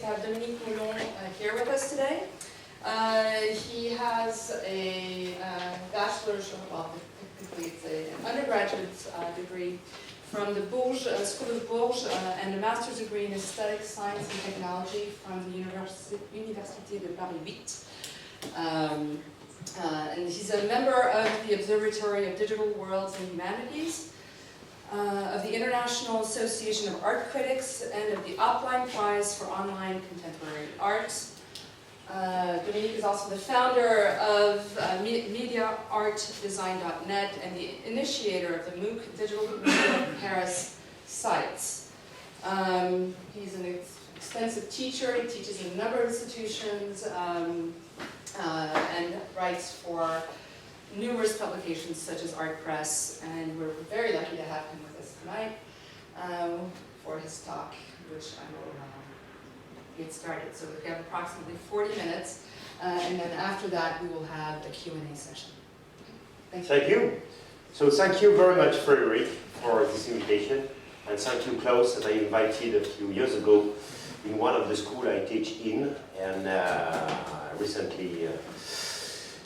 We have Dominique Moulon here with us today. He has a bachelor's, well, technically it's an undergraduate degree from the Bourges, School of Bourges, and a master's degree in aesthetics, science and technology from the Université de Paris 8. And he's a member of the Observatory of Digital Worlds and Humanities, of the International Association of Art Critics, and of the Opline Prize for Online Contemporary Art. Dominique is also the founder of MediaArtDesign.net and the initiator of the MoocDigitalMedia.paris sites. He's an extensive teacher. He teaches in a number of institutions and writes for numerous publications such as Art Press, and we're very lucky to have him with us tonight for his talk, which I will get started. So we have approximately 40 minutes, and then after that we will have a Q&A session. Thank you. So thank you very much, Frederic, for this invitation, and thank you, Klaus, that I invited a few years ago in one of the schools I teach in, and recently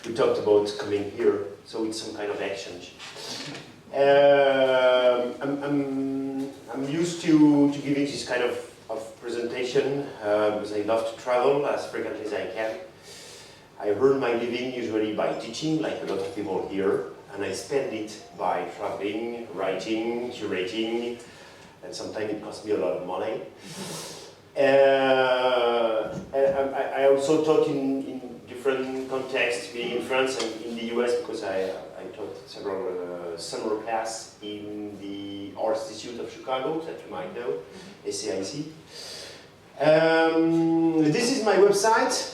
we talked about coming here, so it's some kind of exchange. I'm used to giving this kind of presentation because I love to travel as frequently as I can. I earn my living usually by teaching, like a lot of people here, and I spend it by traveling, writing, curating, and sometimes it costs me a lot of money. I also taught in different contexts, being in France and in the US, because I taught several summer classes in the Art Institute of Chicago, that you might know, SAIC. This is my website.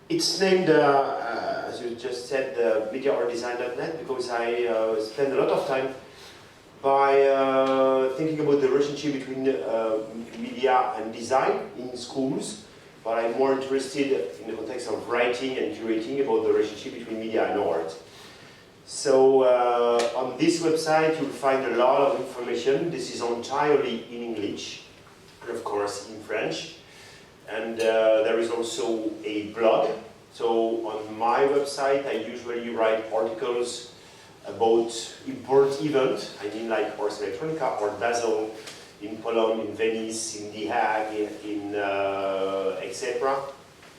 It's named, as you just said, MediaArtDesign.net, because I spend a lot of time by thinking about the relationship between media and design in schools, but I'm more interested in the context of writing and curating about the relationship between media and art. So on this website you'll find a lot of information. This is entirely in English, and of course in French. And there is also a blog. So on my website I usually write articles about important events. I mean, like Ars Electronica or Basel in Poland, in Venice, in The Hague, in etc.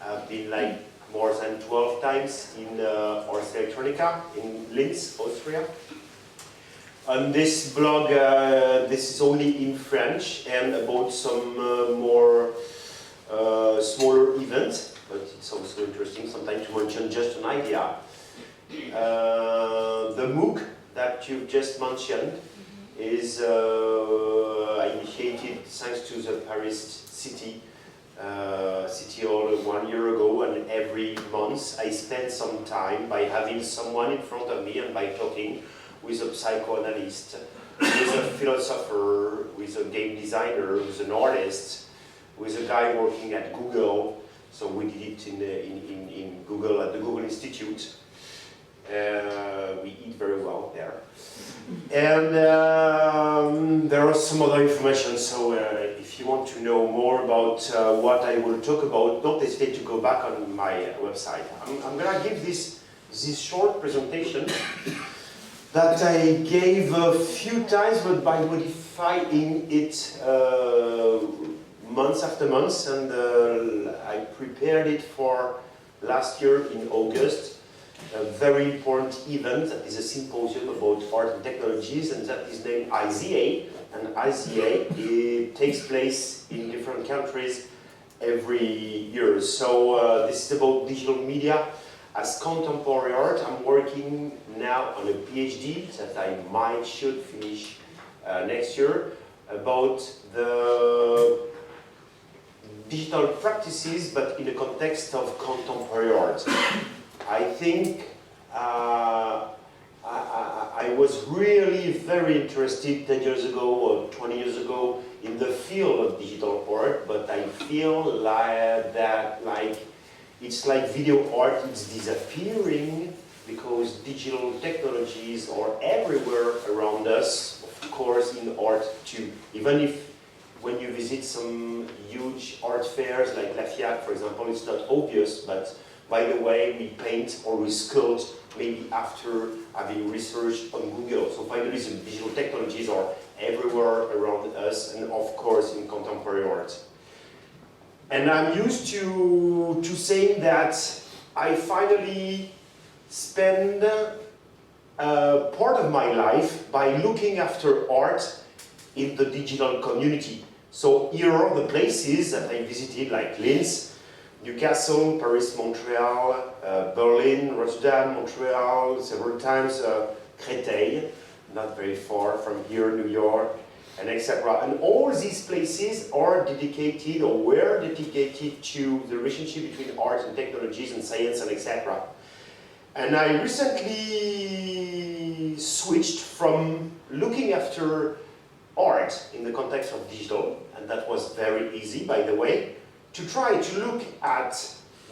I've been like more than 12 times in Ars Electronica in Linz, Austria. On this blog, this is only in French and about some more smaller events, but it's also interesting sometimes to mention just an idea. The MOOC that you've just mentioned is I initiated thanks to the Paris City Hall 1 year ago, and every month I spend some time by having someone in front of me and by talking with a psychoanalyst, with a philosopher, with a game designer, with an artist, with a guy working at Google. So we did it in Google, at the Google Institute. We eat very well there. And there are some other information, so if you want to know more about what I will talk about, don't hesitate to go back on my website. I'm going to give this short presentation that I gave a few times, but by modifying it months after months, and I prepared it for last year in August. A very important event that is a symposium about art and technologies, and that is named AICA. And AICA, it takes place in different countries every year. So this is about digital media as contemporary art. I'm working now on a PhD that I should finish next year about the digital practices, but in the context of contemporary art. I think I was really very interested 10 years ago or 20 years ago in the field of digital art, but I feel like it's like video art, it's disappearing because digital technologies are everywhere around us, of course in art too. Even if when you visit some huge art fairs like La FIAC, for example, it's not obvious, but by the way, we paint or we sculpt maybe after having researched on Google. So finally, the digital technologies are everywhere around us, and of course in contemporary art. And I'm used to saying that I finally spend part of my life by looking after art in the digital community. So here are the places that I visited, like Linz, Newcastle, Paris, Montreal, Berlin, Rotterdam, Montreal, several times, Créteil, not very far from here, New York, and etc. And all these places are dedicated or were dedicated to the relationship between art and technologies and science and etc. And I recently switched from looking after art in the context of digital, and that was very easy, by the way, to try to look at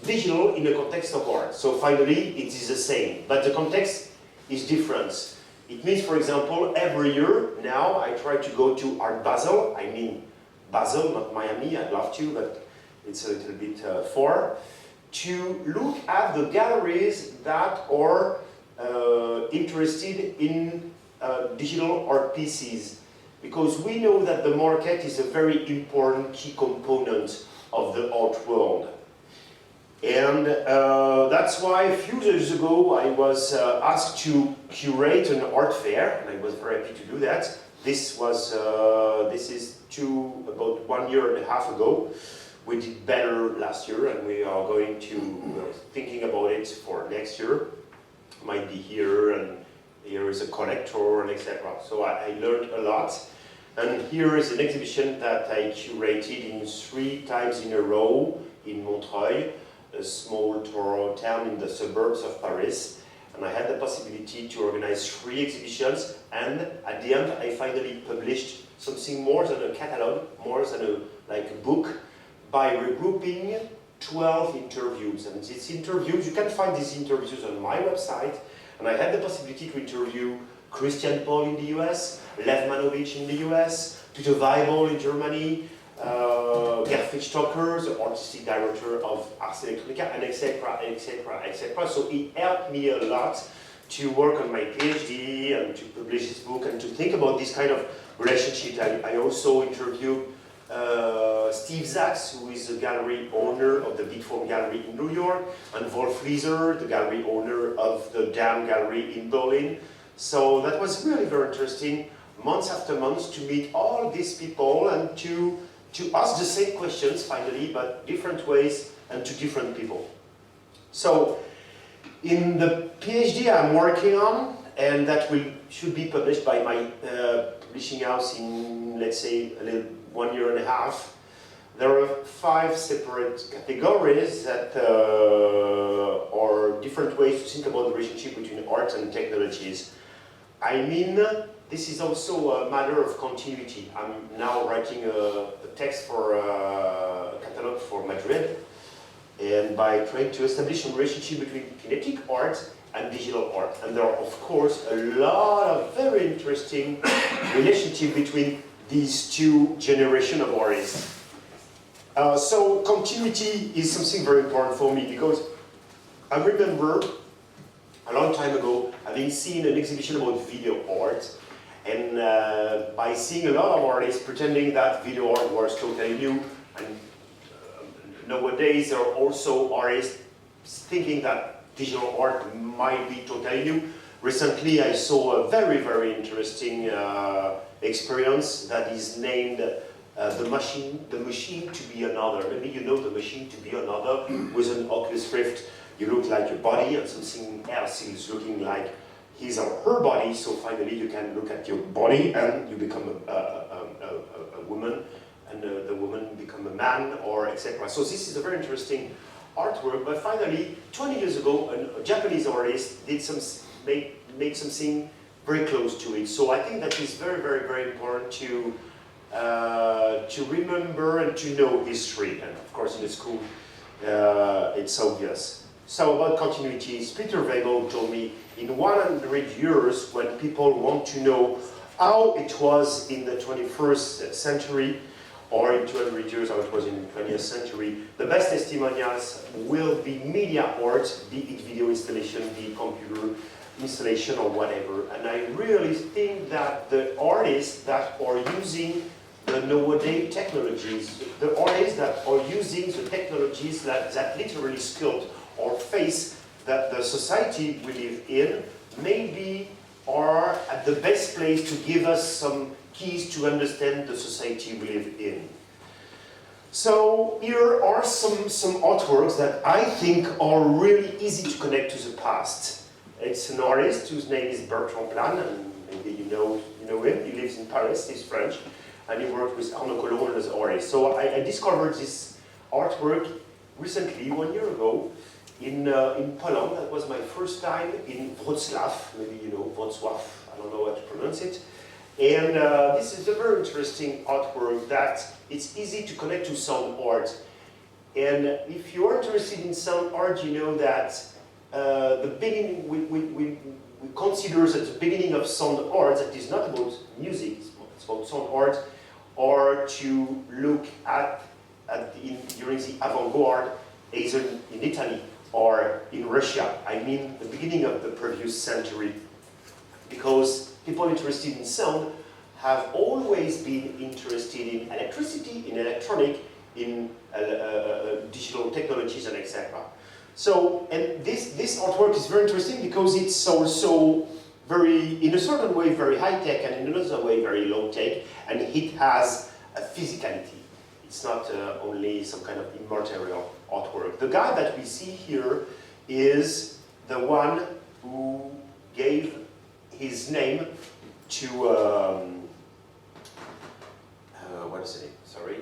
digital in the context of art. So finally, it is the same, but the context is different. It means, for example, every year now I try to go to Art Basel. I mean Basel, not Miami. I'd love to, but it's a little bit far. To look at the galleries that are interested in digital art pieces, because we know that the market is a very important key component of the art world. And that's why a few years ago I was asked to curate an art fair, and I was very happy to do that. This is about 1.5 years ago. We did better last year, and we are going to, we're thinking about it for next year. Might be here, and here is a collector, and etc. So I learned a lot. And here is an exhibition that I curated in 3 times in a row in Montreuil, a small town in the suburbs of Paris. And I had the possibility to organize 3 exhibitions, and at the end I finally published something more than a catalog, more than a book, by regrouping 12 interviews. And these interviews, you can find these interviews on my website, and I had the possibility to interview Christian Paul in the US, Lev Manovich in the US, Peter Weibel in Germany, Gert Stocker, the artistic director of Ars Electronica, and etc., etc., etc. So it helped me a lot to work on my PhD and to publish this book and to think about this kind of relationship. I also interviewed Steve Sachs, who is the gallery owner of the Big Form Gallery in New York, and Wolf Lieser, the gallery owner of the Dam Gallery in Berlin. So that was really very interesting, months after months, to meet all these people and to ask the same questions, finally, but different ways and to different people. So, in the PhD I'm working on, and that should be published by my publishing house in, let's say, 1.5 years, there are 5 separate categories that are different ways to think about the relationship between art and technologies. I mean, this is also a matter of continuity. I'm now writing a text for a catalog for Madrid, and by trying to establish a relationship between kinetic art and digital art. And there are, of course, a lot of very interesting relationship between these 2 generations of artists. So continuity is something very important for me, because I remember a long time ago having seen an exhibition about video art, and by seeing a lot of artists pretending that video art was totally new, and nowadays there are also artists thinking that digital art might be totally new. Recently I saw a very, very interesting experience that is named the machine to be another. Maybe you know The Machine to be Another. With an Oculus Rift, you look like your body, and something else is looking like his or her body. So finally you can look at your body and you become a woman, and the woman become a man, or etc. So this is a very interesting artwork. But finally, 20 years ago, a Japanese artist did made something very close to it. So I think that is very, very, very important to remember and to know history. And of course, in the school, it's obvious. So about continuities, Peter Weibel told me, in 100 years, when people want to know how it was in the 21st century, or in 200 years, how it was in the 20th century, the best testimonials will be media art, be it video installation, be it computer installation or whatever. And I really think that the artists that are using the nowadays technologies, the artists that are using the technologies that literally sculpt or face that the society we live in, maybe are at the best place to give us some keys to understand the society we live in. So here are some artworks that I think are really easy to connect to the past. It's an artist whose name is Bertrand Plan, and maybe you know him. He lives in Paris, he's French, and he worked with Arnaud Colon as an artist. So I discovered this artwork recently, 1 year ago, in Poland. That was my first time in Wrocław, maybe you know Wrocław, I don't know how to pronounce it. And this is a very interesting artwork that it's easy to connect to sound art. And if you're interested in sound art, you know that the beginning, we consider that the beginning of sound art, that is not about music, it's about sound art, or to look at during the avant-garde, either in Italy or in Russia. I mean the beginning of the previous century. Because people interested in sound have always been interested in electricity, in electronic, in digital technologies, and etc. So, and this artwork is very interesting because it's also very, in a certain way, very high-tech, and in another way, very low-tech, and it has a physicality. It's not only some kind of immaterial artwork. The guy that we see here is the one who gave his name to, what is it? Sorry,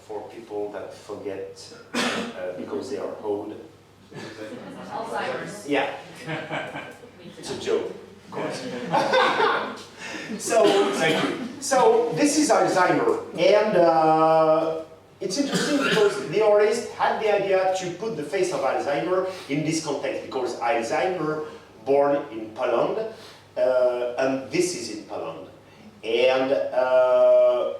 for people that forget because they are old. Alzheimer's. Yeah, it's a joke, of course. So, thank you. So this is Alzheimer, and it's interesting because the artist had the idea to put the face of Alzheimer in this context, because Alzheimer, born in Poland, and this is in Poland, and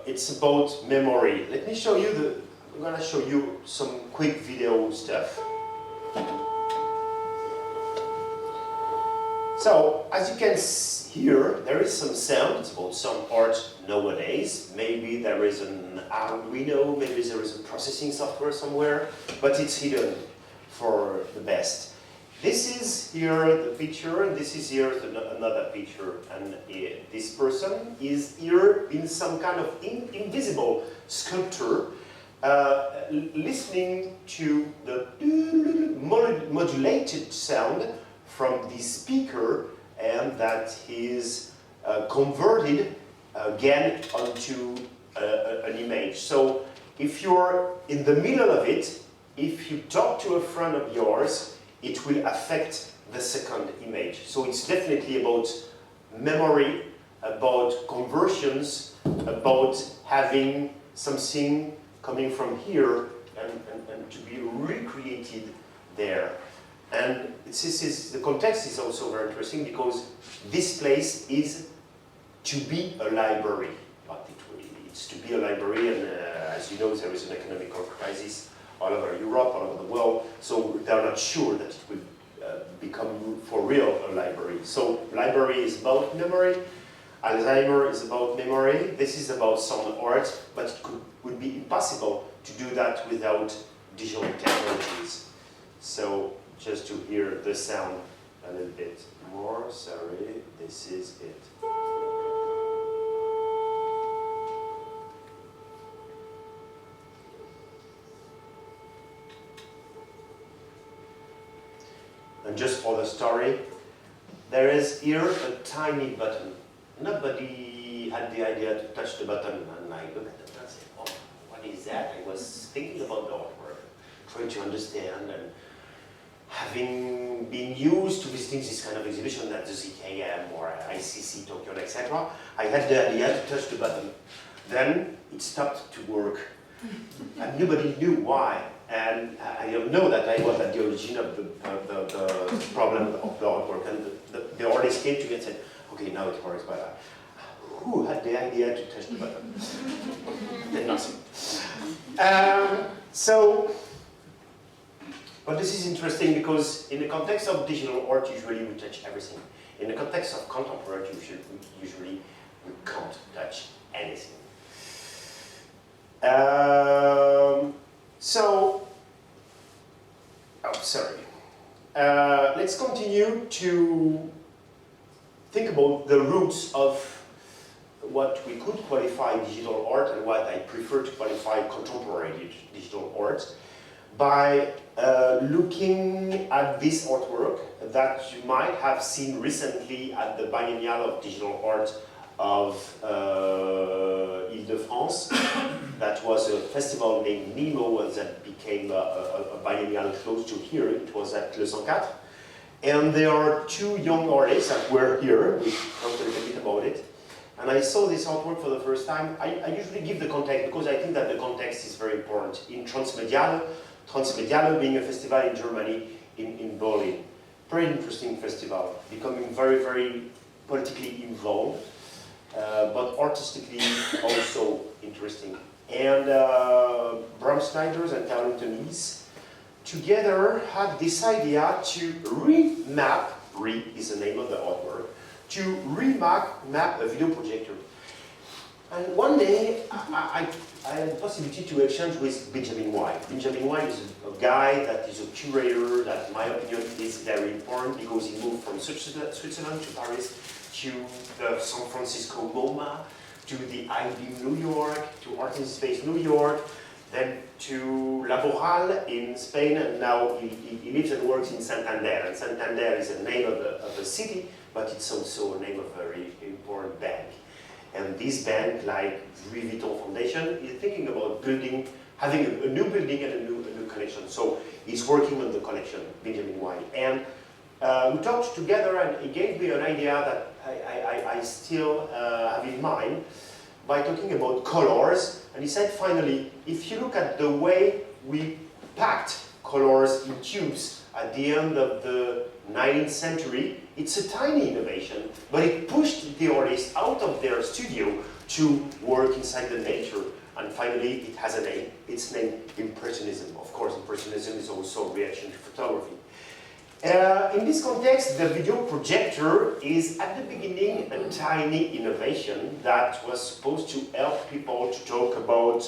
it's about memory. Let me show you I'm gonna show you some quick video stuff. So, as you can hear, there is some sound. It's about some art nowadays. Maybe there is an Arduino, maybe there is a processing software somewhere, but it's hidden for the best. This is here the picture, and this is here another picture. And this person is here in some kind of invisible sculpture, listening to the modulated sound from the speaker, and that is converted again onto an image. So if you're in the middle of it, if you talk to a friend of yours, it will affect the second image. So it's definitely about memory, about conversions, about having something coming from here and to be recreated there. And the context is also very interesting because this place is to be a library. But it's to be a library, and as you know, there is an economic crisis all over Europe, all over the world, so they're not sure that it will become for real a library. So library is about memory, Alzheimer is about memory, this is about sound art, but it would be impossible to do that without digital technologies. So just to hear the sound a little bit more, sorry, this is it. And just for the story, there is here a tiny button. Nobody had the idea to touch the button, and I look at it and I say, oh, what is that? I was thinking about the artwork, trying to understand, and having been used to visiting this kind of exhibition at the ZKM or ICC, Tokyo, etc., I had the idea to touch the button. Then it stopped to work, and nobody knew why. And I don't know that I was at the origin of the problem of the artwork. And the artist came to me and said, okay, now it works, but who had the the idea to touch the button. Then nothing. But this is interesting because in the context of digital art, usually we touch everything. In the context of contemporary, usually we can't touch anything. Let's continue to think about the roots of what we could qualify digital art and what I prefer to qualify contemporary digital art by looking at this artwork that you might have seen recently at the Biennial of Digital Art of Ile-de-France. That was a festival named Nemo that became a biennial close to here. It was at Le 104. And there are two young artists that were here. We talked a little bit about it. And I saw this artwork for the first time. I usually give the context because I think that the context is very important. In Transmediale being a festival in Germany, in Berlin. Very interesting festival, becoming very, very politically involved, but artistically also interesting. And Bram Snijders and Carlton together had this idea to remap, is the name of the artwork, to remap a video projector. And one day, I had the possibility to exchange with Benjamin White. Benjamin White is a guy that is a curator that, in my opinion, is very important because he moved from Switzerland to Paris, to the San Francisco MoMA, to the IB New York, to Art in Space New York, then to Laboral in Spain, and now he lives and works in Santander. And Santander is the name of the city, but it's also a name of a very important bank. And this bank, like Louis Vuitton Foundation, is thinking about having a new building and a new collection. So he's working on the collection, Benjamin White. And we talked together, and he gave me an idea that I still have in mind by talking about colors. And he said, finally, if you look at the way we packed colors in tubes at the end of the 19th century, it's a tiny innovation, but it pushed the artists out of their studio to work inside the nature. And finally, it has a name. It's named Impressionism. Of course, Impressionism is also a reaction to photography. In this context, the video projector is at the beginning a tiny innovation that was supposed to help people to talk about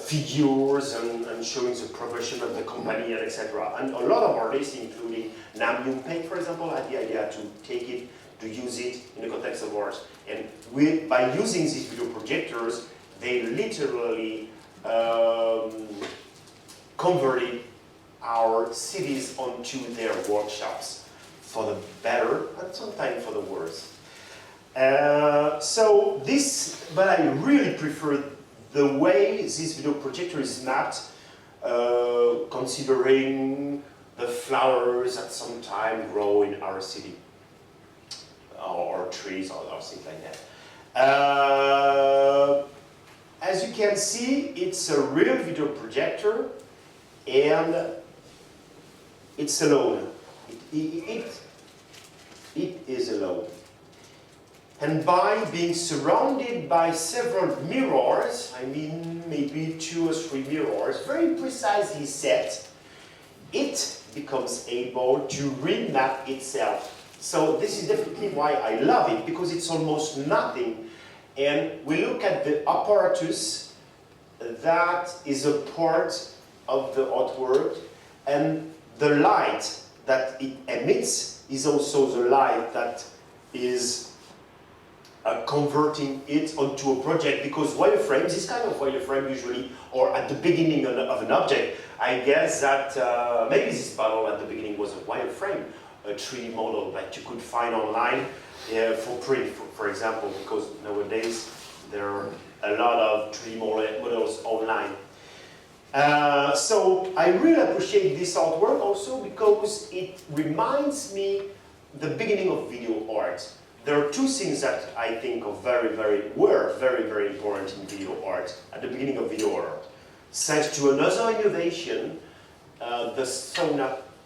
figures and showing the progression of the company and etc. And a lot of artists, including Nam Yoon Paik, for example, had the idea to take it, to use it in the context of art. And by using these video projectors, they literally converted our cities onto their workshops for the better and sometimes for the worse. But I really prefer the way this video projector is mapped, considering the flowers that sometimes grow in our city, or trees or things like that. As you can see, it's a real video projector, and it's alone. It is alone. And by being surrounded by several mirrors, I mean maybe 2 or 3 mirrors, very precisely set, it becomes able to remap itself. So this is definitely why I love it, because it's almost nothing. And we look at the apparatus that is a part of the artwork, and the light that it emits is also the light that is converting it onto a project, because wireframes, this kind of wireframe usually, or at the beginning of an object, I guess that maybe this bottle at the beginning was a wireframe, a 3D model that you could find online for print, for example, because nowadays there are a lot of 3D models online. So I really appreciate this artwork also because it reminds me the beginning of video art. There are 2 things that I think are very, very important in video art at the beginning of video art. Thanks to another innovation, the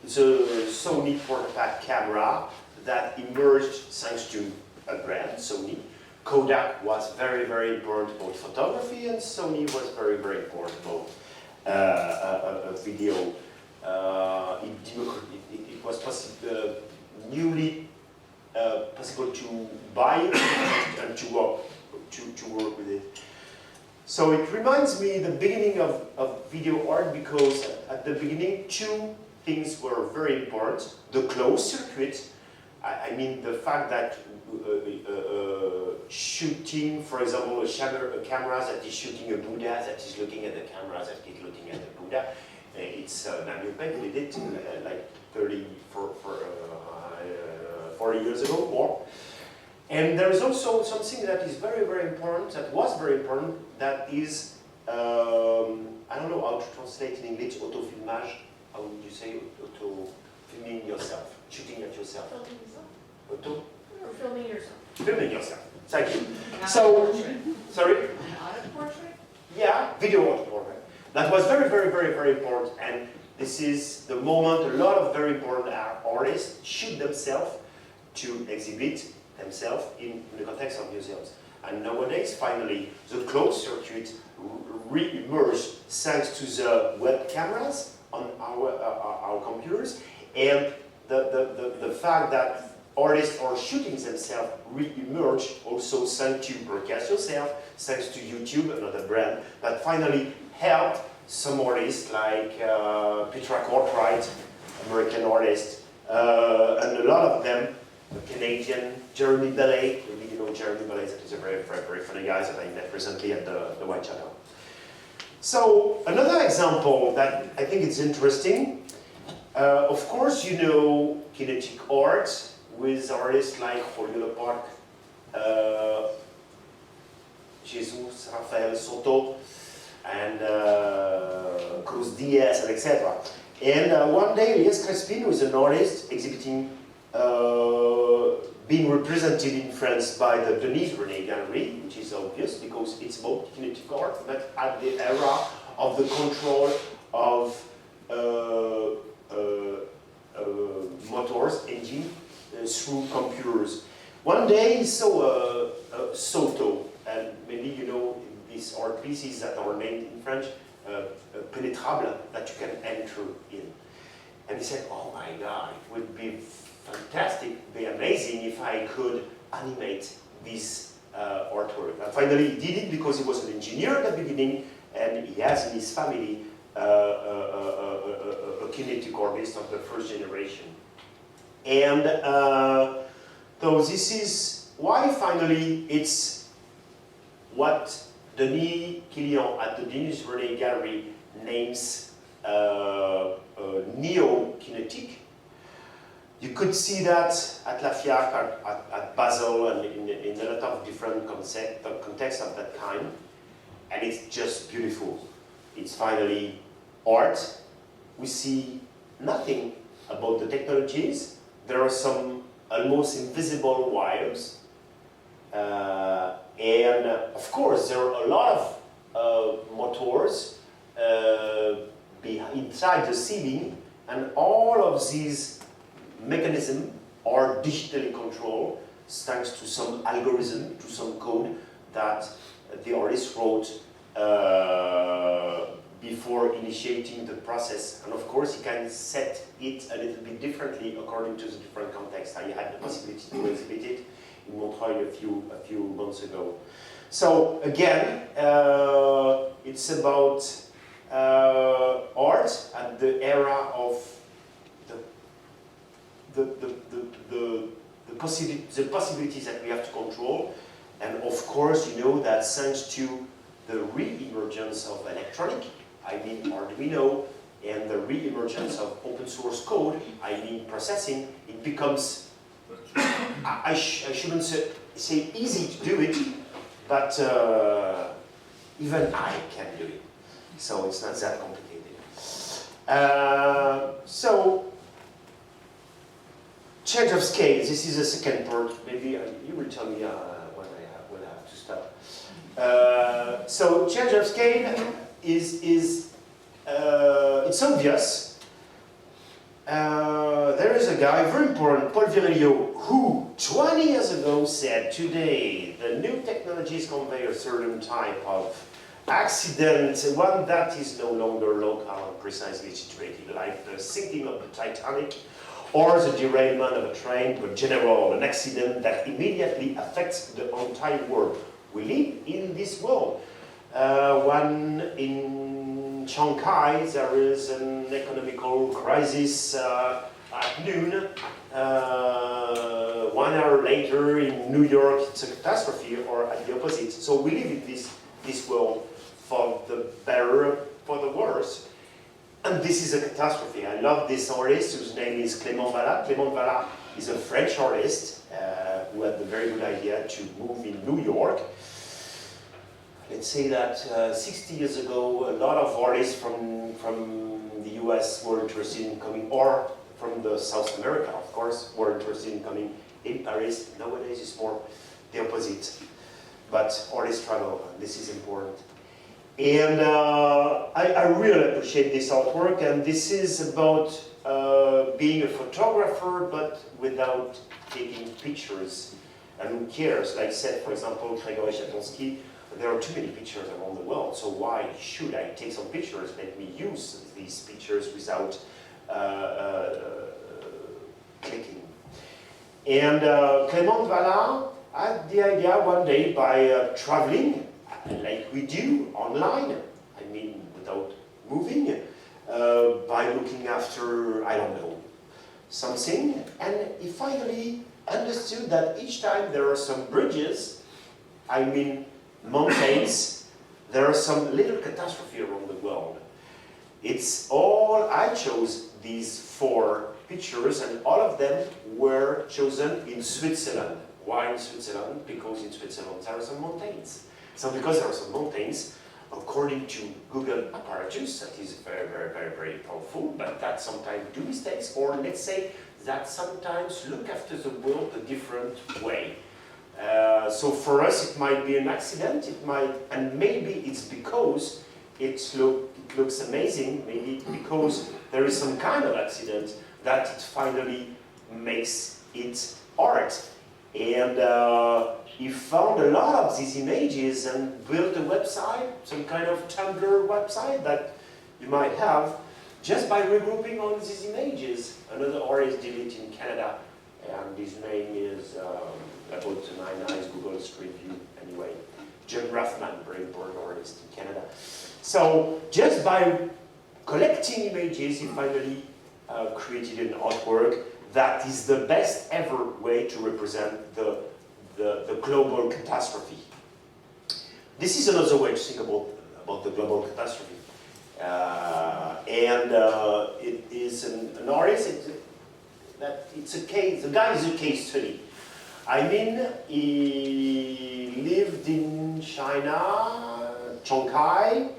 Sony PortaPack camera that emerged thanks to a brand, Sony. Kodak was very, very important about photography, and Sony was very, very important about video. It was newly possible to buy it and to work with it. So it reminds me the beginning of video art, because at the beginning two things were very important. The closed circuit, I mean the fact that shooting, for example, a camera that is shooting a Buddha, that is looking at the camera, that is looking at the Buddha, it's Namiopen did it like 40 years ago, more. And there is also something that is very, very important, that was very important, that is, I don't know how to translate in English, autofilmage, how would you say, auto-filming yourself, shooting at yourself. Filming yourself. Auto? Or filming yourself. Filming yourself, thank you. Not So, a portrait. sorry? Not a portrait? Yeah, video art portrait. That was very, very, very, very important, and this is the moment a lot of very important artists shoot themselves to exhibit themselves in the context of museums. And nowadays, finally, the closed circuit re-emerged thanks to the web cameras on our computers, and the fact that artists are shooting themselves re-emerged also thanks to broadcast yourself, thanks to YouTube, another brand, that finally helped some artists like Petra Cartwright, American artist, and a lot of them, Canadian, Jeremy Bellet, maybe you know Jeremy Bellet, that is a very, very, very funny guy that I met recently at the White Shadow. So another example that I think is interesting, of course you know kinetic art with artists like Julio Leparc, Jesus, Rafael Soto, and Cruz Diaz, and etc. And one day Elias Crespin, who is an artist exhibiting, being represented in France by the Denise René Gallery, which is obvious because it's about kinetic art, but at the era of the control of motors, engine, through computers. One day he saw Soto, and maybe you know these art pieces that are named in French pénétrable, that you can enter in. And he said, oh my God, it would be fantastic, be amazing if I could animate this artwork. And finally he did it because he was an engineer at the beginning, and he has in his family a kinetic artist of the first generation. And so this is why finally it's what Denis Killian at the Denise René Gallery names neo-kinetic. You could see that at La Fiac, at Basel, and in a lot of different contexts of that kind. And it's just beautiful. It's finally art. We see nothing about the technologies. There are some almost invisible wires. And of course, there are a lot of motors inside the ceiling, and all of these mechanisms are digitally controlled thanks to some algorithm, to some code that the artist wrote before initiating the process. And of course, you can set it a little bit differently according to the different contexts. I had the possibility to exhibit it in Montreuil a few months ago. So again, it's about art at the era of the possibilities that we have to control. And of course, you know that thanks to the re-emergence of electronic, I mean Arduino, and the re-emergence of open source code, I mean processing, it becomes, I shouldn't say easy to do it, but even I can do it. So it's not that complicated. So, change of scale, this is the second part. Maybe you will tell me when I will have to stop. So change of scale is it's obvious. there is a guy, very important, Paul Virilio, who 20 years ago said, today the new technologies convey a certain type of accident, one that is no longer local and precisely situated, like the sinking of the Titanic or the derailment of a train, but general, an accident that immediately affects the entire world. We live in this world. One in Shanghai, there is an economical crisis at noon. 1 hour later in New York, it's a catastrophe, or at the opposite. So we live in this world for the better, for the worse. And this is a catastrophe. I love this artist whose name is Clément Vallat. Clément Vallat is a French artist who had the very good idea to move in New York. Let's say that 60 years ago, a lot of artists from the US were interested in coming, or from the South America, of course, were interested in coming in Paris. Nowadays it's more the opposite. But artists travel, and this is important. And I really appreciate this artwork, and this is about being a photographer, but without taking pictures. And who cares? Like said, for example, Gregory Chatonsky, there are too many pictures around the world, so why should I take some pictures? Let me use these pictures without clicking. And Clément Vallat had the idea one day by traveling, like we do online, I mean without moving, by looking after, I don't know, something, and he finally understood that each time there are some bridges, I mean mountains, there are some little catastrophe around the world. It's all, I chose these 4 pictures, and all of them were chosen in Switzerland. Why in Switzerland? Because in Switzerland there are some mountains. So because there are some mountains, according to Google apparatus, that is very, very, very, very powerful, but that sometimes do mistakes, or let's say that sometimes look after the world a different way. So for us it might be an accident, it might, and maybe it's because it looks amazing, maybe because there is some kind of accident that it finally makes it art. And he found a lot of these images and built a website, some kind of Tumblr website that you might have, just by regrouping all these images. Another artist did it in Canada, and his name is about 9 Eyes Google Street View, anyway. John Rathman, very important artist in Canada. So just by collecting images, he finally created an artwork that is the best ever way to represent the global catastrophe. This is another way to think about the global catastrophe. It is an artist, it's a case, the guy is a case study. I mean, he lived in China, Shanghai,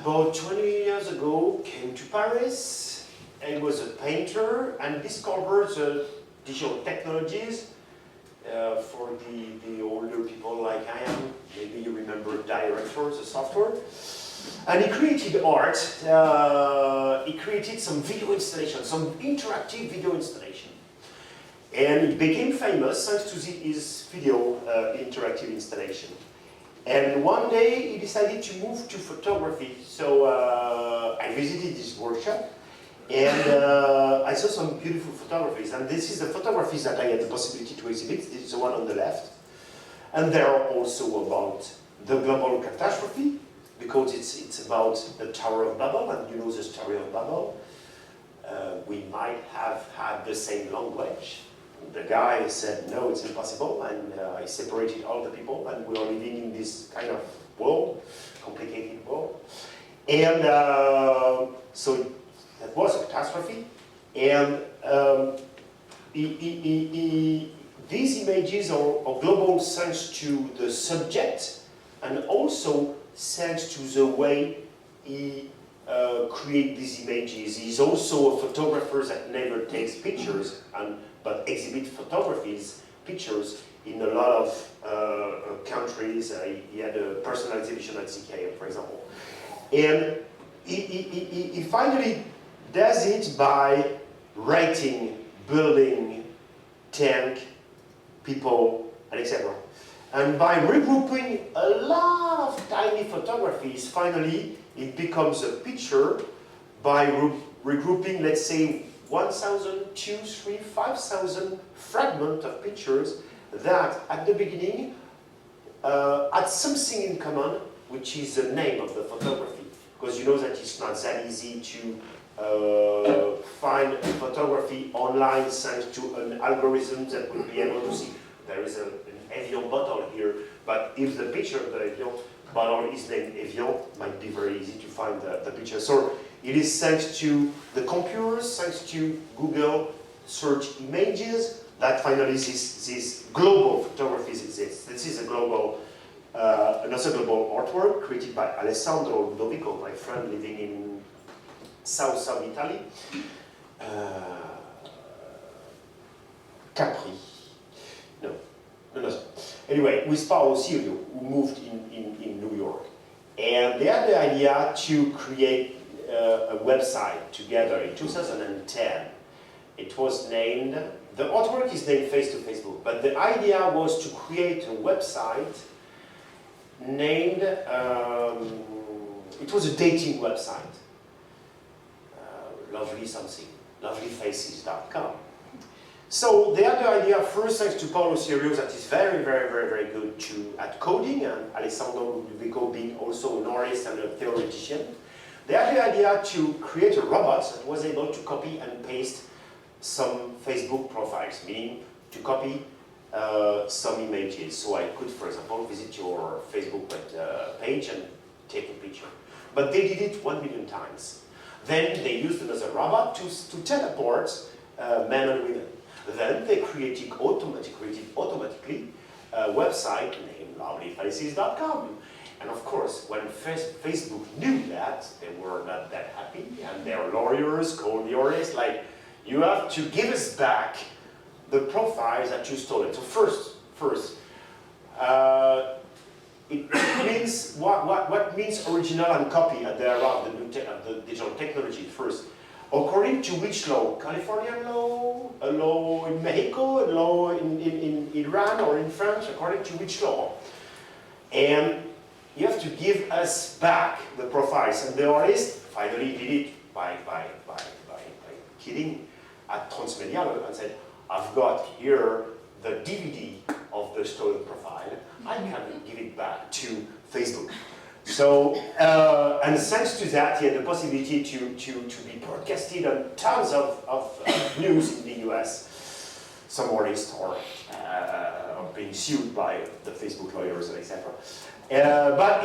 about 20 years ago, came to Paris, and was a painter, and discovered the digital technologies. For the older people like I am, maybe you remember Director, the software. And he created art, he created some video installation, some interactive video installation. And he became famous thanks to his video interactive installation. And one day he decided to move to photography. So I visited his workshop, and I saw some beautiful photographies. And this is the photographies that I had the possibility to exhibit. This is the one on the left. And they are also about the global catastrophe, because it's about the Tower of Babel, and you know the story of Babel. We might have had the same language. The guy said, no, it's impossible, and I separated all the people, and we are living in this kind of world, complicated world. And so that was a catastrophe. And these images are global thanks to the subject, and also thanks to the way he creates these images. He's also a photographer that never takes pictures, but exhibit photographies, pictures in a lot of countries. He had a personal exhibition at CKA, for example. And he finally does it by rating, building, tank, people, and etc. And by regrouping a lot of tiny photographies, finally, it becomes a picture by regrouping, let's say, 1,000, 2, 3, 5,000 fragments of pictures that, at the beginning, had something in common, which is the name of the photography. Because you know that it's not that easy to find a photography online thanks to an algorithm that would be able to see. There is an Evian bottle here, but if the picture of the Evian bottle is named Evian, it might be very easy to find the picture. So it is thanks to the computers, thanks to Google search images, that finally these global photographies exist. This is a global, another global artwork created by Alessandro Ludovico, my friend living in south Italy. Capri. No. Anyway, with Paolo Sirio, who moved in New York. And they had the idea to create a website together in 2010. It was named, the artwork is named Face to Facebook, but the idea was to create a website named, it was a dating website. Lovely something, lovelyfaces.com. So they had the idea first, thanks to Paolo Sirio, that is very good at coding, and Alessandro Ludovico being also an artist and a theoretician. They had the idea to create a robot that was able to copy and paste some Facebook profiles, meaning to copy some images. So I could, for example, visit your Facebook page and take a picture. But they did it 1 million times. Then they used another robot to teleport men and women. Then they created automatically a website named lovelyfaces.com. And of course, when Facebook knew that, they were not that happy, and their lawyers called the artists like, you have to give us back the profiles that you stole. So first, it means what means original and copy at the era of the digital technology first. According to which law? Californian law, a law in Mexico, a law in Iran or in France, according to which law? And you have to give us back the profiles. And the artist finally did it by kidding at Transmedia and said, I've got here the DVD of the stolen profile. I can give it back to Facebook. So, and thanks to that, he had the possibility to be broadcasted on tons of news in the US. Some artists are being sued by the Facebook lawyers, etc. But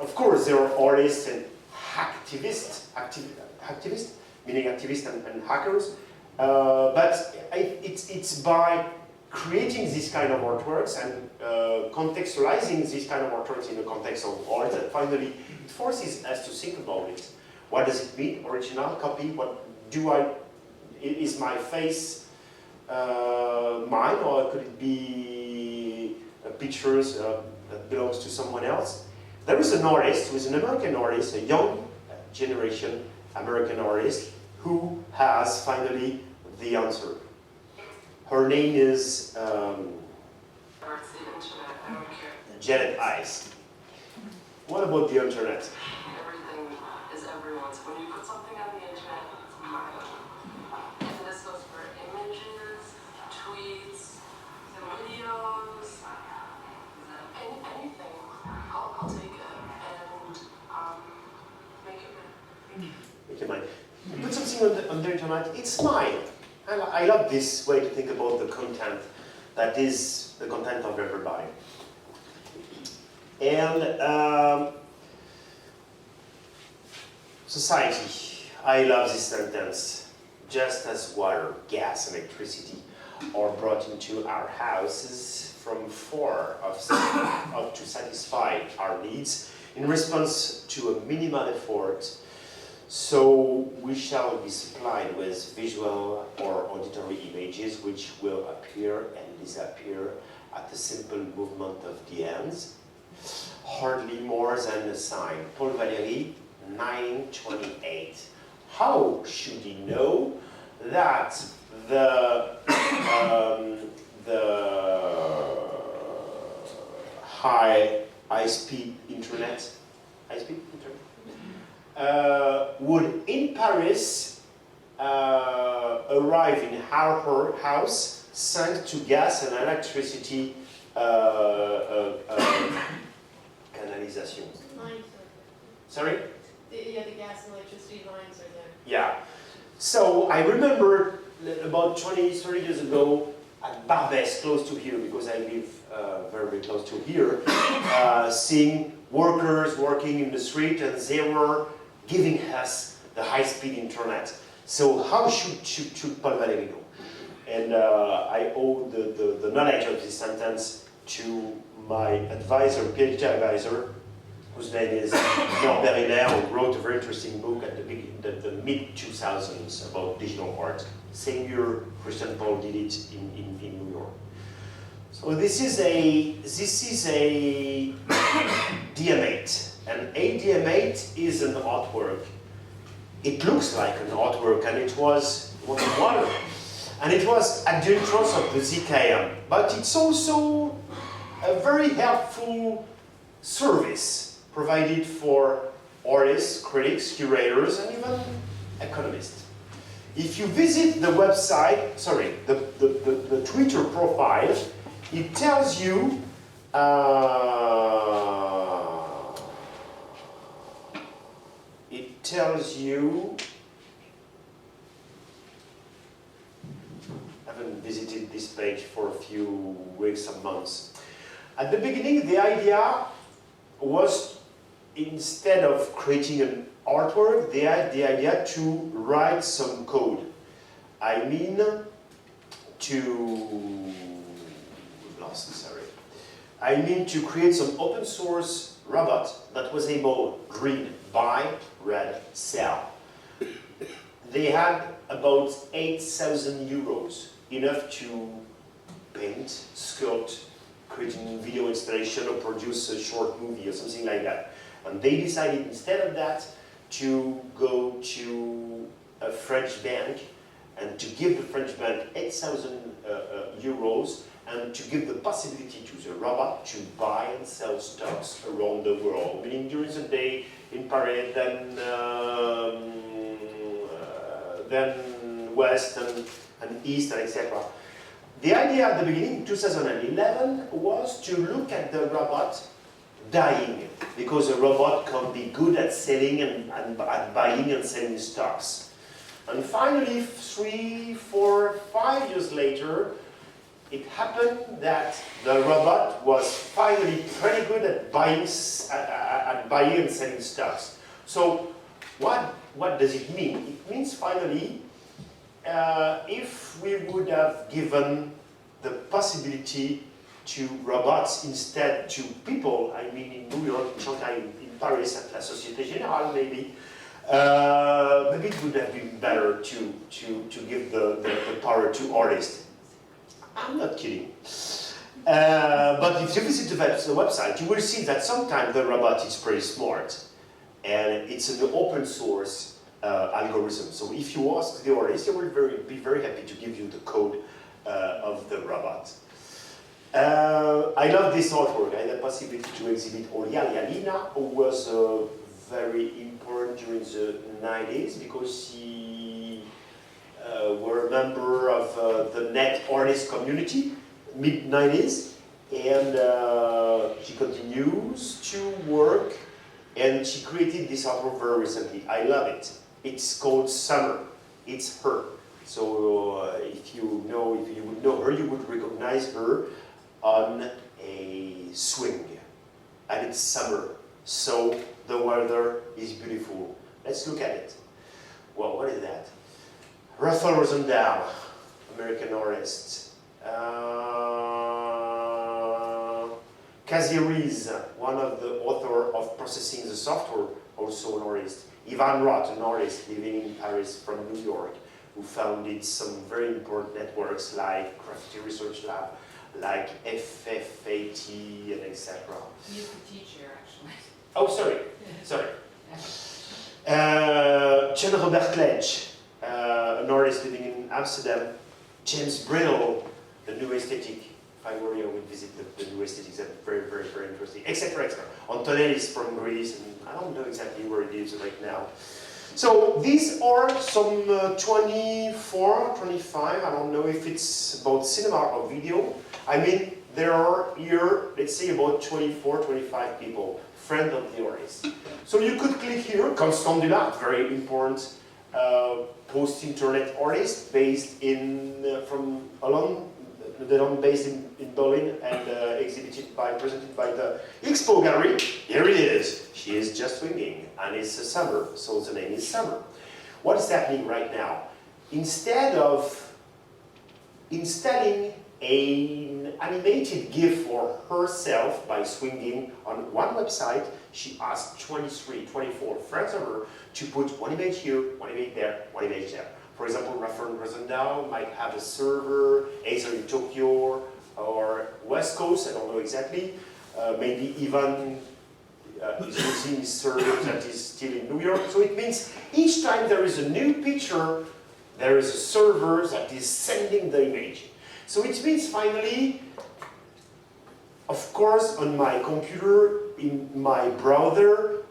of course, there are artists and activists, meaning activists and hackers. But it's by creating this kind of artworks and contextualizing this kind of artworks in the context of art that finally it forces us to think about it. What does it mean? Original, copy? What do is my face mine, or could it be pictures that belongs to someone else? There is an artist who is an American artist, a young generation American artist, who has finally the answer. Her name is Janet Ice. What about the internet? Everything is everyone's. When you put something on the internet, it's mine. And this goes for images, tweets, videos, anything. I'll take it and make it mine. Make it mine. You put something on the internet, it's mine. I love this way to think about the content that is the content of everybody. And society, I love this sentence. Just as water, gas, and electricity are brought into our houses from far off to satisfy our needs in response to a minimal effort, so we shall be supplied with visual or auditory images which will appear and disappear at the simple movement of the hands. Hardly more than a sign. Paul Valéry, 1928. how should he know that the high-speed internet, would in Paris arrive in our house thanks to gas and electricity canalization. Lines Sorry? yeah, the gas and electricity lines are there. Yeah. So I remember about 20, 30 years ago at Barbès, close to here, because I live very close to here, seeing workers working in the street, and they were giving us the high-speed internet. So how should Paul Valéry know? And I owe the knowledge of this sentence to my advisor, PhD advisor, whose name is Norbert Hiller, who wrote a very interesting book at the mid-2000s about digital art. Same year Christian Paul did it in New York. So this is a DM8, and a DM8 is an artwork. It looks like an artwork, and it was water. And it was at the entrance of the ZKM. But it's also a very helpful service provided for artists, critics, curators, and even economists. If you visit the website, the Twitter profile, it tells you I haven't visited this page for a few weeks or months. At the beginning, the idea was, instead of creating an artwork, they had the idea to write some code. I mean to create some open source robot that was able green, buy, red, sell. They had about 8,000 euros, enough to paint, sculpt, create a video installation, or produce a short movie or something like that. And they decided, instead of that, to go to a French bank and to give the French bank 8,000 euros and to give the possibility to the robot to buy and sell stocks around the world, meaning during the day in Paris, then West and East, and etc. The idea at the beginning, in 2011, was to look at the robot dying, because a robot can be good at selling and at buying and selling stocks. And finally, 3, 4, 5 years later, it happened that the robot was finally pretty good at buying and selling stocks. So what does it mean? It means finally, if we would have given the possibility to robots instead to people, I mean in New York, in Shanghai, in Paris, at La Société Générale maybe, maybe it would have been better to give the power to artists. I'm not kidding. But if you visit the website, you will see that sometimes the robot is pretty smart, and it's an open source algorithm. So if you ask the artist, they will be very happy to give you the code of the robot. I love this artwork. I had the possibility to exhibit Olia Yalina, who was very important during the 90s because she were a member of the net artist community, mid-90s, and she continues to work, and she created this artwork very recently. I love it. It's called Summer. It's her. So if you would know her, you would recognize her on a swing, and it's summer, so the weather is beautiful. Let's look at it. Well, what is that? Russell Rosendahl, American artist. Kazi Rees, one of the author of Processing the Software, also an artist. Ivan Roth, an artist living in Paris from New York, who founded some very important networks like Graffiti Research Lab, like FFAT, and etc. He is the teacher, actually. Oh, sorry. Jan Robert Ledge, an artist living in Amsterdam. James Brittle, the New Aesthetic. If I were you, I would visit the New Aesthetics. That's very, very, very interesting, etc., etc. Antonelli is from Greece, and I don't know exactly where he lives right now. So these are some 24, 25, I don't know if it's about cinema or video. I mean, there are here, let's say about 24, 25 people, friends of the artist. So you could click here, Constant Dulac, very important post-internet artist based in, from Holland, based in Berlin and presented by the Expo Gallery. Here it is. She is just swinging, and it's summer, so the name is Summer. What is happening right now? Instead of installing an animated GIF for herself by swinging on one website, she asked 23, 24 friends of her to put one image here, one image there, one image there. For example, Rafael Rosendal might have a server either in Tokyo or West Coast, I don't know exactly. Maybe Ivan is using his server that is still in New York. So it means each time there is a new picture, there is a server that is sending the image. So it means finally, of course, on my computer, in my browser,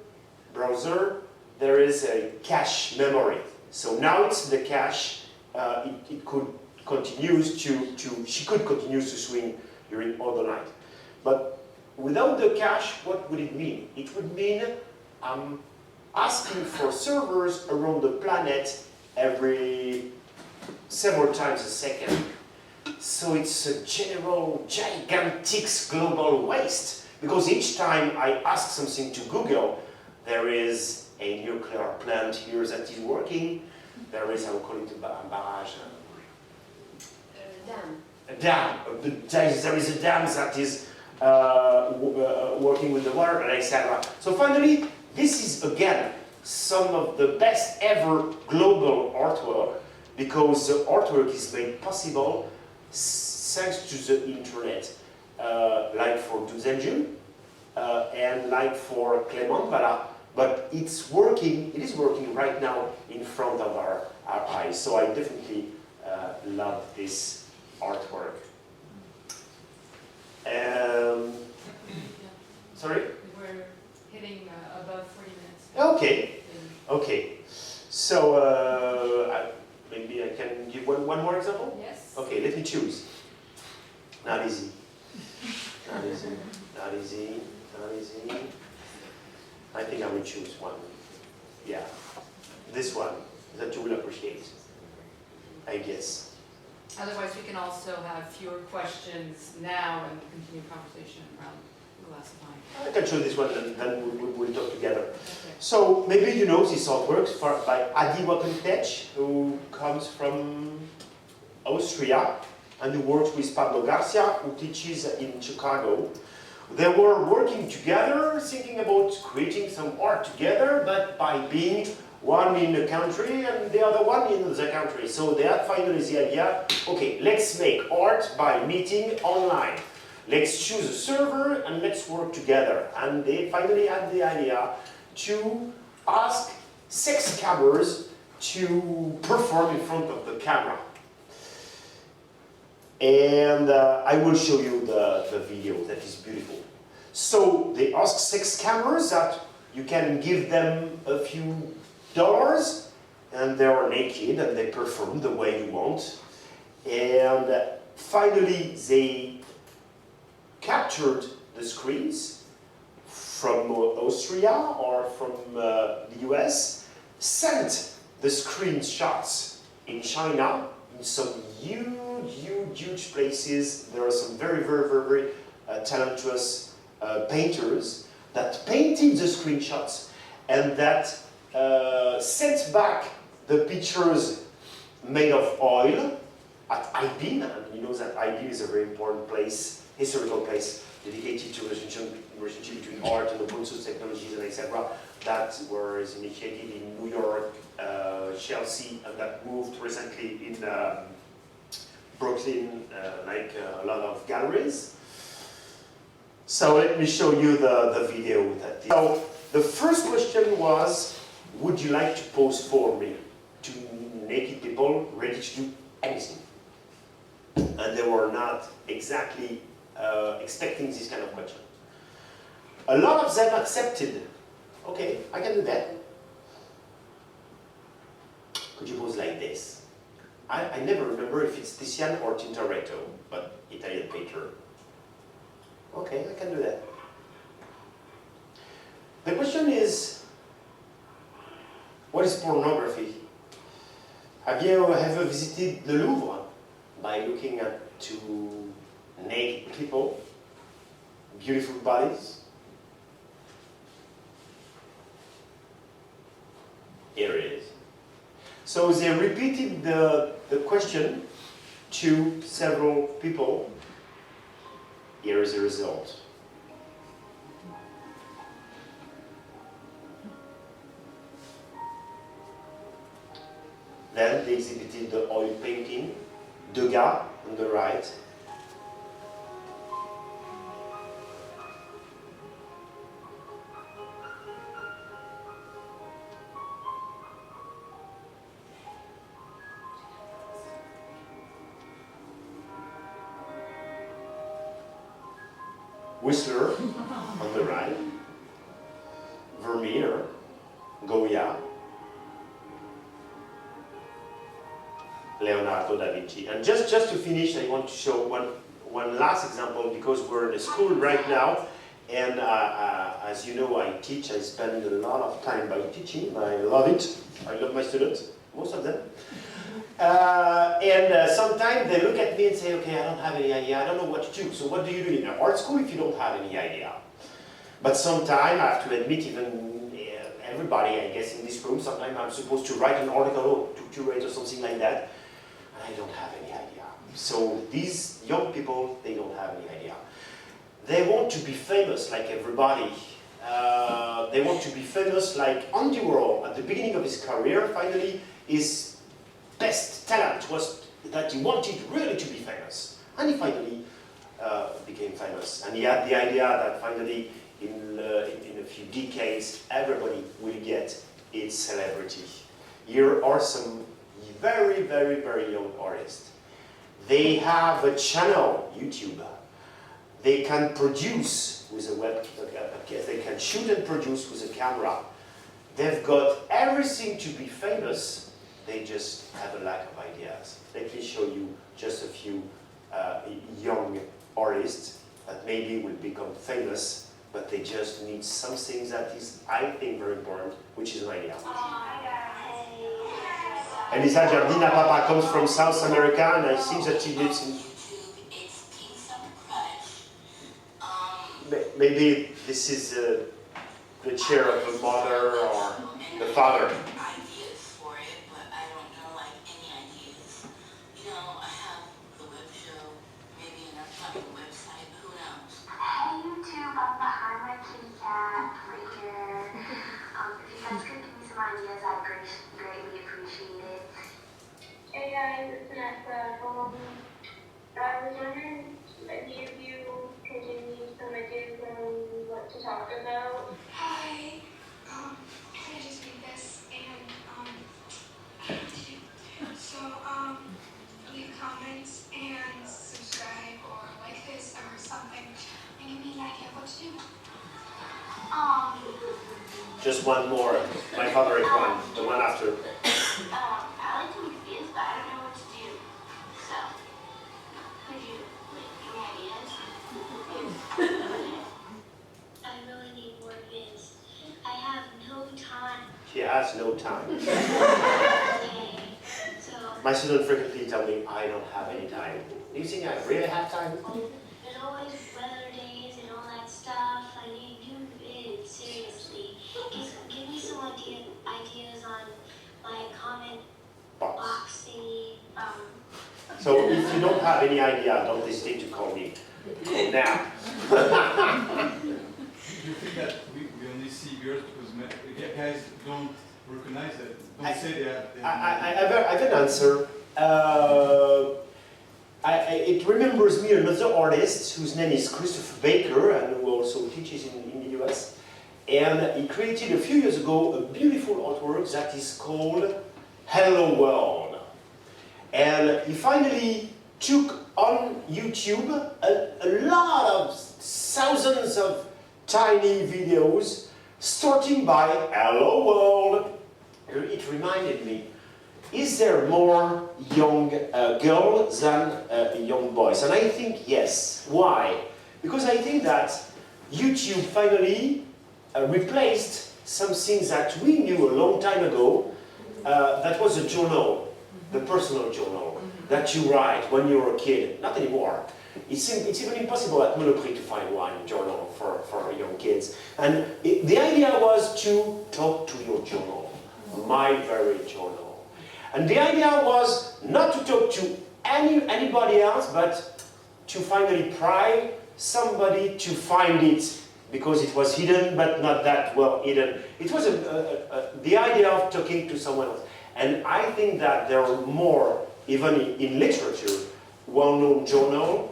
there is a cache memory. So now it's the cache. It could continues she could continue to swing during all the night. But without the cache, what would it mean? It would mean I'm asking for servers around the planet every several times a second. So it's a general, gigantic global waste. Because each time I ask something to Google, there is a nuclear plant here that is working. There is, I will call it a barrage. Dam. A dam. There is a dam that is working with the water, and etc. So finally, this is again some of the best ever global artwork, because the artwork is made possible thanks to the internet, like for Duzenju and like for Clément Vallat. But it is working right now in front of our eyes. So I definitely love this artwork. Sorry? We're hitting above 40 minutes. Okay. Okay. So maybe I can give one more example? Yes. Okay, let me choose. Not easy. Not easy. Not easy. Not easy. I think I will choose one. Yeah. This one that you will appreciate, I guess. Otherwise, we can also have fewer questions now and continue conversation around a glass of wine. I can show this one and then we'll talk together. Okay. So maybe you know this artwork by Adi Wakentech, who comes from Austria and who works with Pablo Garcia, who teaches in Chicago. They were working together, thinking about creating some art together, but by being one in a country and the other one in the country. So they had finally the idea, okay, let's make art by meeting online. Let's choose a server and let's work together. And they finally had the idea to ask 6 cameras to perform in front of the camera. And I will show you the video that is beautiful. So they ask 6 cameras that you can give them a few dollars, and they are naked and they perform the way you want. And finally they captured the screens from Austria or from the US, sent the screenshots in China, in some huge places. There are some very talented painters that painted the screenshots and that sent back the pictures made of oil at IBIN. And you know that IBIN is a very important place, historical place, dedicated to relationship between art and open source technologies and etc. That was initiated in New York, Chelsea, and that moved recently in Brooklyn, like a lot of galleries. So let me show you the video. So the first question was, would you like to pose for me? To naked people ready to do anything. And they were not exactly expecting this kind of question. A lot of them accepted. Okay, I can do that. Could you pose like this? I never remember if it's Tizian or Tintoretto, but Italian painter. Okay, I can do that. The question is, what is pornography? Have you ever visited the Louvre by looking at two naked people, beautiful bodies? Here it is. So they repeated the question to several people. Here is the result. Then they exhibited the oil painting, Degas on the right. Whistler on the right, Vermeer, Goya, Leonardo da Vinci. And just to finish, I want to show one last example, because we're in a school right now, and as you know, I teach. I spend a lot of time by teaching. I love it. I love my students, most of them. And sometimes they look at me and say, okay, I don't have any idea, I don't know what to do. So what do you do in an art school if you don't have any idea? But sometimes, I have to admit, even everybody, I guess, in this room, sometimes I'm supposed to write an article to curate or something like that, and I don't have any idea. So these young people, they don't have any idea. They want to be famous like everybody. They want to be famous like Andy Warhol. At the beginning of his career, finally, his best talent was that he wanted really to be famous. And he finally became famous. And he had the idea that finally, in a few decades, everybody will get its celebrity. Here are some very, very, very young artists. They have a channel, YouTube. They can produce with a web, they can shoot and produce with a camera. They've got everything to be famous. They just have a lack of ideas. Let me show you just a few young artists that maybe will become famous, but they just need something that is, I think, very important, which is an idea. Elisa Jardina Papa comes from South America, and I think that she lives in... Maybe this is the chair of the mother or the father. I'm behind my kitty cat right here. If you guys could give me some ideas, I'd greatly appreciate it. Hey guys, it's Vanessa. I was wondering if you could give me some ideas on what to talk about. Hi. Can I just read this and so leave comments and subscribe or like this or something. Give me an idea of what to do. Just one more, my favorite one, the one after. I like to make videos, but I don't know what to do. So, could you give me ideas? I really need more vids. I have no time. She has no time. Okay, so... My students frequently tell me, I don't have any time. Do you think I really have time? There's always weather days and all that stuff. I need new vids, seriously. Give me some ideas on my comment box thingy. So if you don't have any idea, don't hesitate to call me. Now. Do you think that we only see girls because guys don't recognize that? Don't say they have... I have an answer. It remembers me another artist whose name is Christopher Baker and who also teaches in the US. And he created a few years ago a beautiful artwork that is called Hello World. And he finally took on YouTube a lot of thousands of tiny videos, starting by Hello World. It reminded me, is there more young girls than young boys? And I think yes. Why? Because I think that YouTube finally replaced something that we knew a long time ago, that was a journal, the personal journal, that you write when you were a kid. Not anymore. It's even impossible at Monoprix to find one journal for young kids. And the idea was to talk to your journal, my very journal. And the idea was not to talk to anybody else, but to finally pry somebody to find it, because it was hidden, but not that well hidden. It was the idea of talking to someone else. And I think that there are more, even in literature, well-known journals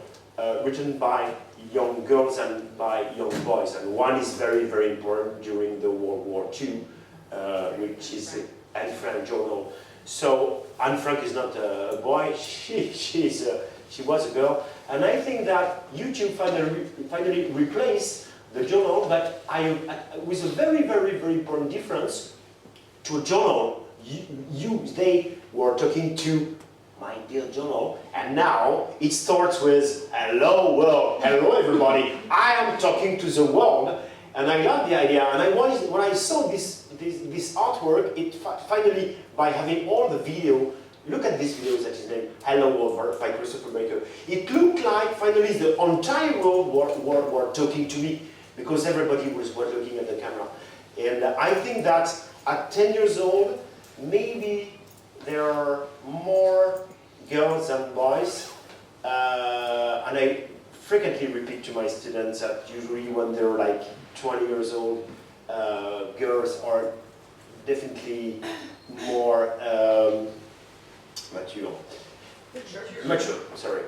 written by young girls and by young boys. And one is very, very important during the World War II, which is Anne Frank journal. So Anne Frank is not a boy, she was a girl. And I think that YouTube finally replaced the journal, but with a very, very, very important difference to a journal. They were talking to my dear journal, and now it starts with hello world, hello everybody, I am talking to the world. And I love the idea, and when I saw this artwork, it finally, by having all the video, look at this video that is named Hello World by Christopher Baker. It looked like finally the entire world were talking to me, because everybody was looking at the camera. And I think that at 10 years old, maybe there are more girls than boys. And I frequently repeat to my students that usually when they're like 20 years old, girls are definitely more mature. Mature, sorry.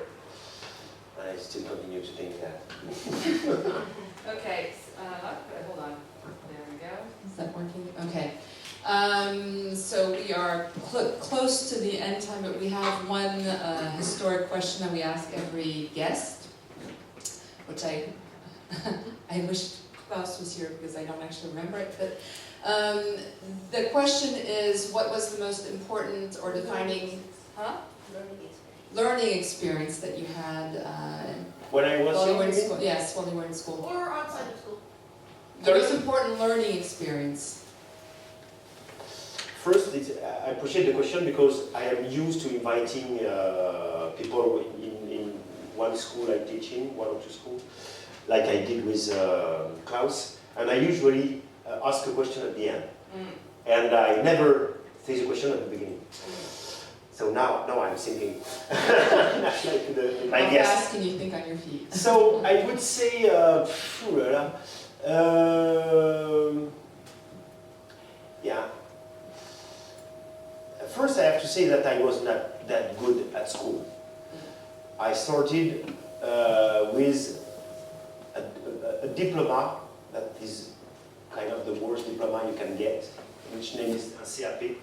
I still continue to think that. Okay, hold on. There we go. Is that working? Okay. So we are close to the end time, but we have one historic question that we ask every guest, which I wish Klaus was here because I don't actually remember it. But the question is, what was the most important or defining learning experience that you had when I was while you were in school? Yes, while you were in school. Or outside of school. The most important learning experience. First, I appreciate the question because I am used to inviting people in one school I teach in, one or two schools, like I did with Klaus, and I usually ask a question at the end. And I never face a question at the beginning. So now I'm thinking, How fast can you think on your feet? So I would say, yeah. First, I have to say that I was not that good at school. I started with a diploma that is kind of the worst diploma you can get, which name is un CAP.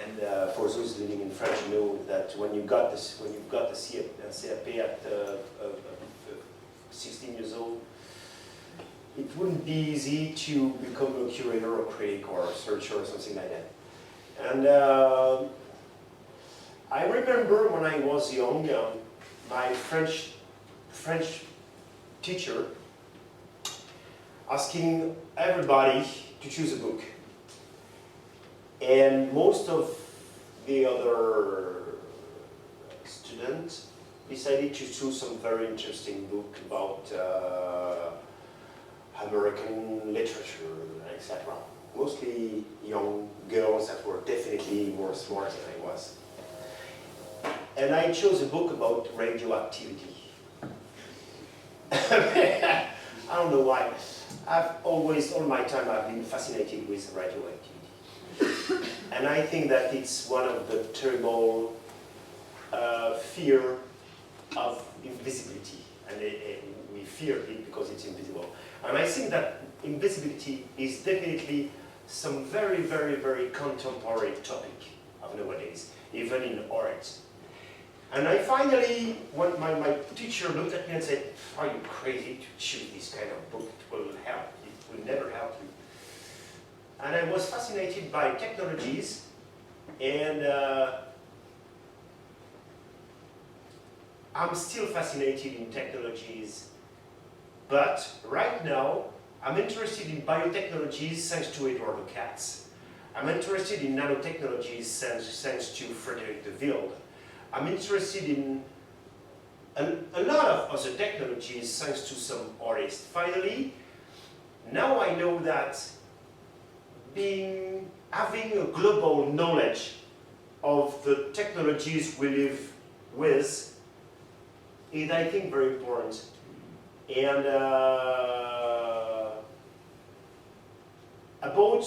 And for those living in France, you know that when you got a CAP at 16 years old, it wouldn't be easy to become a curator or critic or a researcher or something like that. And I remember when I was young, my French teacher asking everybody to choose a book. And most of the other students decided to choose some very interesting book about American literature, etc. Mostly young girls that were definitely more smart than I was. And I chose a book about radioactivity. I don't know why. All my time I've been fascinated with radioactivity. And I think that it's one of the terrible fear of invisibility. And we fear it because it's invisible. And I think that invisibility is definitely some very, very, very contemporary topic of nowadays, even in art. And I finally, when my teacher looked at me and said, "Are you crazy to choose this kind of book? It will help. It will never help you." And I was fascinated by technologies, and I'm still fascinated in technologies, but right now I'm interested in biotechnologies thanks to Eduardo Katz. I'm interested in nanotechnologies thanks to Frederick de Wilde. I'm interested in a lot of other technologies thanks to some artists. Finally, now I know that having a global knowledge of the technologies we live with is, I think, very important. And about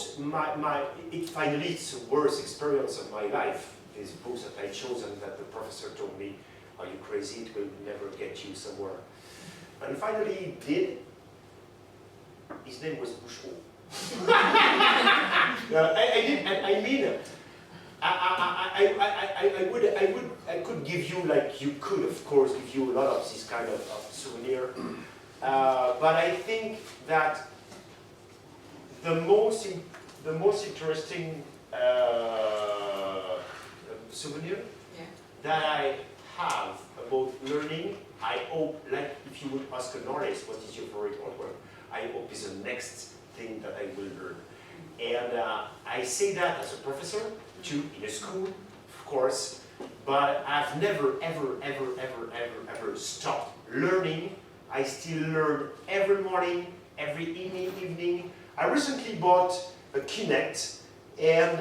finally, it's the worst experience of my life. These books that I chose and that the professor told me, "Are you crazy? It will never get you somewhere." And finally, it did. His name was Bouchereau. I could give you, like you could, of course, give you a lot of this kind of souvenir. But I think that the most interesting souvenir that I have about learning, I hope, like if you would ask an artist, what is your favorite artwork? I hope is the next thing that I will learn. And I say that as a professor, too, in a school, of course, but I've never, ever stopped learning. I still learn every morning, every evening. I recently bought a Kinect and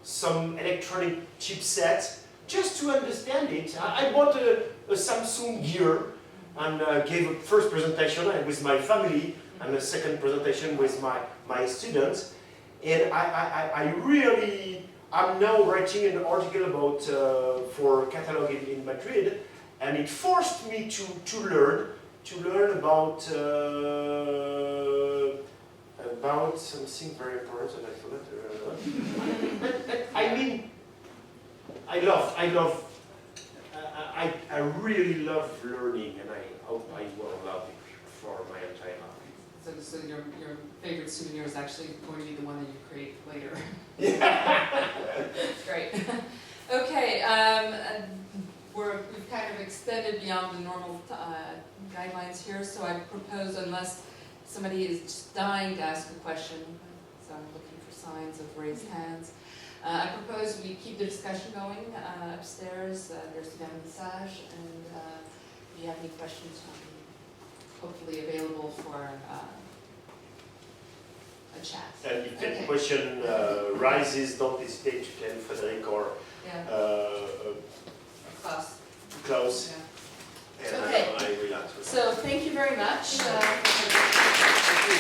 some electronic chipset just to understand it. I bought a Samsung Gear and gave a first presentation with my family and a second presentation with my students. And I'm now writing an article about for catalog in Madrid, and it forced me to learn about something very important that I forgot. I mean, I really love learning, and I hope I will love it for my entire life. So your favorite souvenir is actually going to be the one that you create later. Yeah. Great. Okay, we've kind of extended beyond the normal guidelines here, so I propose, unless somebody is just dying to ask a question, so I'm looking for signs of raised hands, I propose we keep the discussion going upstairs. There's the MoocDigitalMedia, and if you have any questions, hopefully available for a chat. And if any question rises, don't hesitate to tell Frederic or Klaus. Yeah. And okay. I will answer. So thank you very much. Thank you.